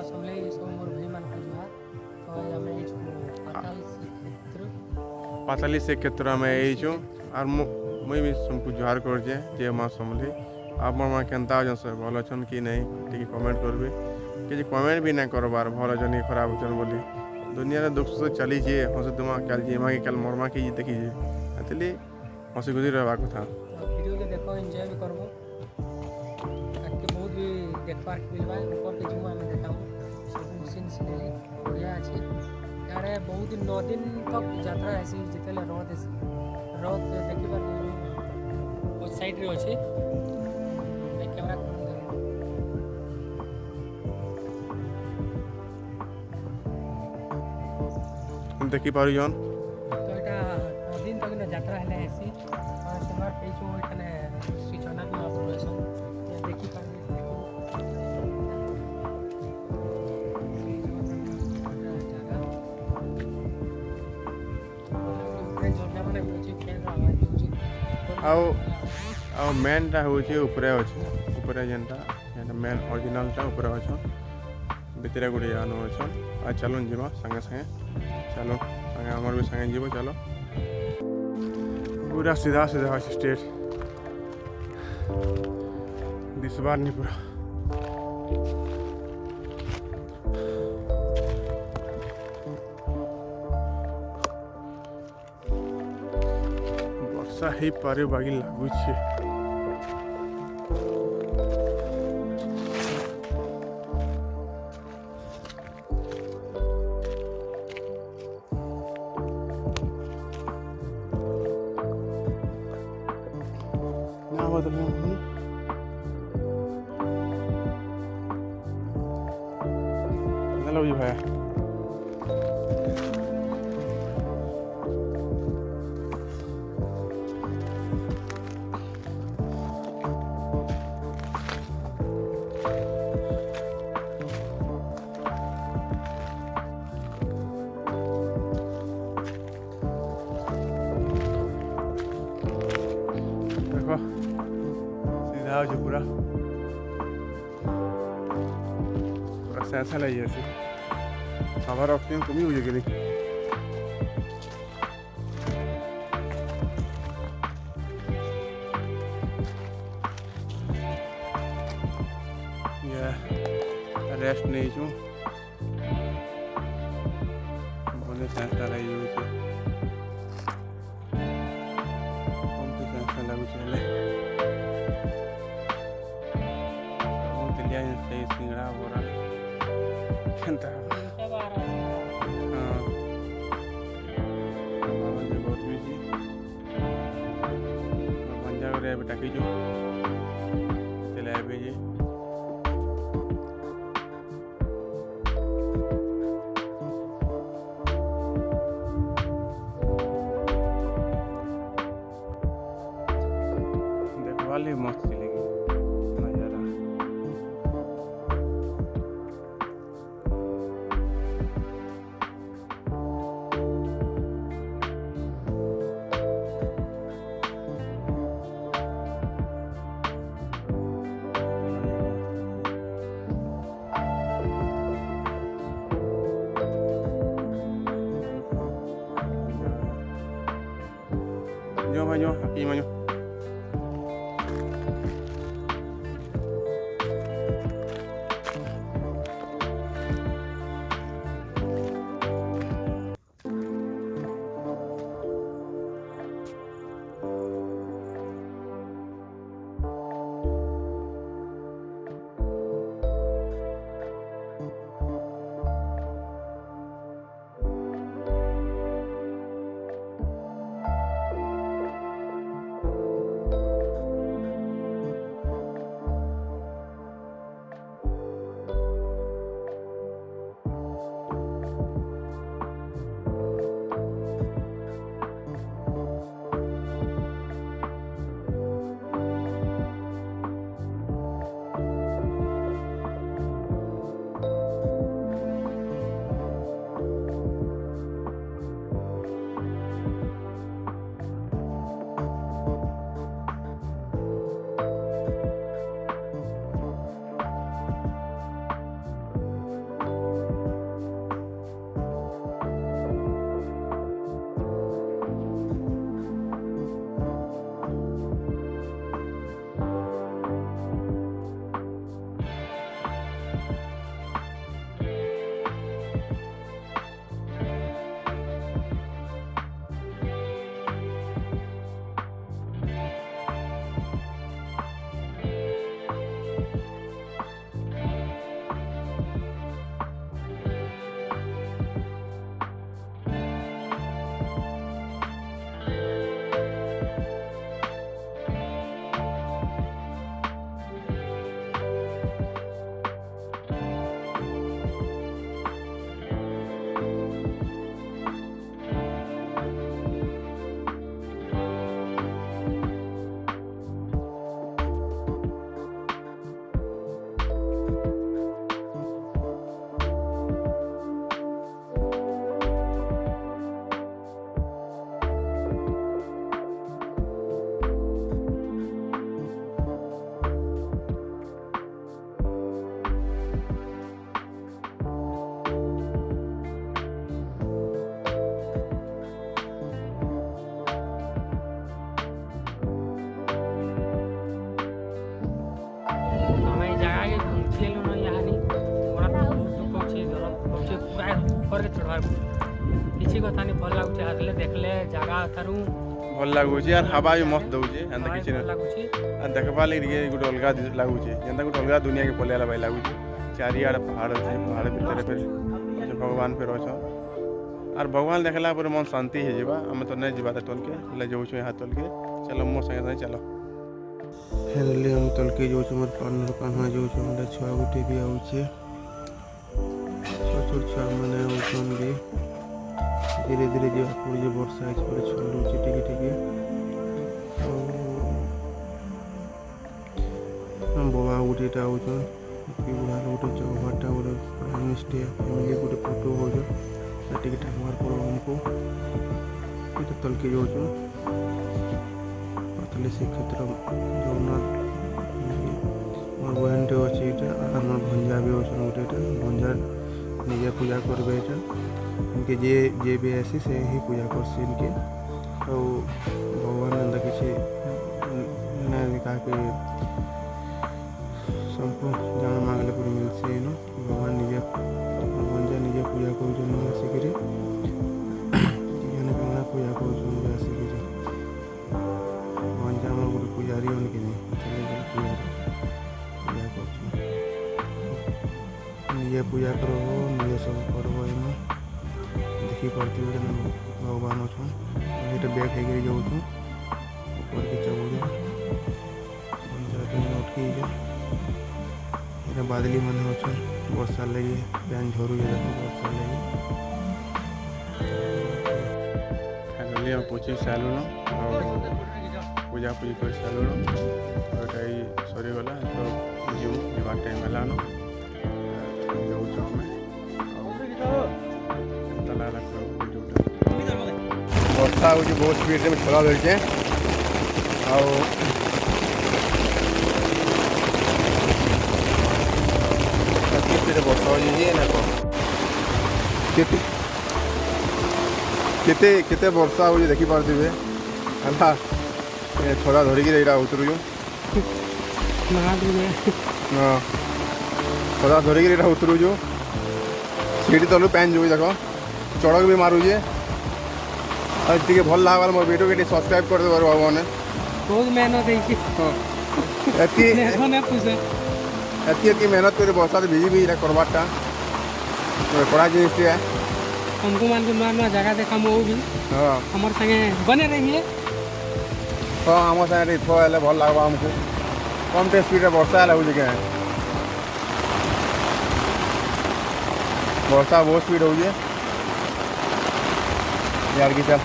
समले सब मोर भाई मान को जुहार तो हमें ये पाताली से क्षेत्र में आईचु और मुई भी तुमको जुहार कर जे माँ समली आप माँ केन्ता से भल अच्छन कि नहीं टी कमेंट करबे कि कमेंट भी नहीं करबार भल अच्छन कि खराब अच्छन बोली दुनिया दुख सुख चली हसी दुमा क्या जीमा कि क्या मरमा कि देखीजे इसलिए हसी खुशी रहा कथा वीडियो के देखो एंजॉय भी करबो ताकि बहुत भी देखबार मिलबा ऊपर के जुमा में देखाऊं सब सीन सिनेरी बढ़िया अछि यारे बहुत दिन 9 दिन तक यात्रा ऐसी जितेले रथ देखि पार उस साइड रे अछि कैमरा देखी पार जन तो এটা 9 दिन तक यात्रा हेले ऐसी और सोमवार पेचो एखाने श्री जगन्नाथ महाप्रभु देखि पार आ मेनटा हूँ उपरे अच्छे उपरे जेनटा मेन ओरिजिनालटा उपरे अच्छ भितर गोटे जान अच्छन आ चलन जीवा संगे संगे चलो संगे आमर भी संगे जीव चलो पूरा सीधा सीधा अच्छे स्ट्रेट दिसबार नहीं पूरा वर्षा हो पारे बागी लगुच भाई देखो सीधा हो पूरा पूरा सैसा लगी ऐसे हमारा ऑक्सीजन कमी हुई है कि नहीं रेस्ट नहीं छू बोले सेंसर आई हुई है सेंसर लागू चले सिंगड़ा बोरा बहुत बिजी पंजाब टाकी जो चले देखवाली मस्त चलेगी नज़ारा जो भाई जो aquí maño আর କିଛି କଥା ନି ଭଲ ଲାଗୁଛି ଆସିଲେ ଦେଖିଲେ ଜାଗା ଠାରୁ ଭଲ ଲାଗୁଛି ଆର୍ ହାବା ବି ମସ୍ତ ଦଉଛେ ଏନ୍ତା କିଛି ଭଲ ନାହିଁ ଲାଗୁଛି আর দেখবা লাগি ଟିକେ ଗୋଟେ ଅଲଗା ଲାଗୁଛେ ଯେନ୍ତା ଗୋଟେ ଅଲଗା ଦୁନିଆକେ ପଲେଇଲା ଭାଇ ଲାଗୁଛେ ଚାରିଆଡ଼େ ପାହାଡ଼ ଅଛି ପାହାଡ଼ ଭିତରେ ଫେର ଭଗବାନ ଫେର ଅଛନ୍ ଆର୍ ଭଗବାନ ଦେଖିଲା ପରେ ମନ ଶାନ୍ତି ହେଇଯିବା ଆମେ ତ ନାଇଁ ଯିବା ତଲକେ ହେଲେ ଯାଉଛୁ ଏହା ତଲକେ ଚାଲ ମୋ ସାଙ୍ଗେ ସାଙ୍ଗେ ଚାଲ ଫେରିଲି ଆମେ ତଲକେ ଯାଉଛୁ ମୋର ପାର୍ଟନର କାହ୍ନା ଯାଉଛୁ ଆମର ଛୁଆ ଗୋଟେ ବି ଆଉଛେ ଛୋଟ ଛୋଟ ଛୁଆମାନେ ଆଉଛନ୍ ବି ଧୀରେ ଧୀରେ ଯିବାକୁ ପଡ଼ୁଛି ବର୍ଷା ହେଇଛି ପରେ ଛଲୁଛି ଟିକେ ଟିକେ ବାବା ଗୋଟେଟା ଆଉଛନ୍ ବୁଢ଼ାର ଗୋଟେ ଚଉଭାଟା ଗୋଟେ ପ୍ରାଇମେଷ୍ଟେ ଫ୍ୟାମିଲି ଗୋଟେ ଫଟୋ ହଉଛନ୍ ଟିକେ ଠାକୁମାର ପଡ଼ବ ଆମକୁ ଏଇଟା ତଲକେ ଯାଉଛୁ ପାତାଲି ଶ୍ରୀକ୍ଷେତ୍ର ଜଗନ୍ନାଥ ମୋର ବହେନଟେ ଅଛି ଏଇଟା ଆଉ ମୋର ଭଞ୍ଜା ବି ଅଛନ୍ ଗୋଟେ ଏଇଟା ଭଞ୍ଜା ନିଜେ ପୂଜା କରିବେ ଏଇଟା इनके जे भी ऐसी से ही पूजा करसी इनके तो भगवान अंदर किसी ने कहा कि सबको जान मांगले पूरी मिलसे नो भगवान निजे भगवान निजे पूजा कर आसिकी जाने पूजा कर आसिकी भगवान आम गोटे पूजारी उनके पूजा कर निजे पूजा करब निजे सब करब एनो देखिपे भगवान अच्छन ये बैग है जाऊँ ऊपर के चबूरे अटकी ये बादली मन अच्छन वर्षा लगे पैन झरू वर्षा लगे फैमिली हम पूछी सालुन पूजा पूजी कर सालुन और सरीगला तो जीव जीवार टाइम है ବର୍ଷା ହେଉଛି ବହୁତ ସ୍ପିଡ଼ରେ ଖୋଲା ଧରିଛେ ଆଉ ସ୍ପିଡ଼ରେ ବର୍ଷା ହେଉଛି ନା କ'ଣ କେତେ କେତେ ବର୍ଷା ହେଉଛି ଦେଖିପାରୁଥିବେ ହେଲା ଖରା ଧରିକିରି ଏଇଟା ଉତରୁଛୁ ହଁ ଖରା ଧରିକିରି ଏଇଟା ଉତରୁଛୁ सीढ़ी तलू पैन जो देख चढ़क भी मारूजे और टी भल लगा मोर वीडियो के सब्सक्राइब कर दे बाबू मैंने बहुत मेहनत एति मेहनत कर बरसा भिजी भी करवाटा कड़ा जिनिस हमको मान नुआ नुआ जगह देखा मो भी हाँ हमारे संगे बने रहिए हाँ आम सागे हेल्ले भल लगवा आमको कम टे स्पीड वर्षा लगुच क्या वर्षा बहुत स्पीड हो यार की चल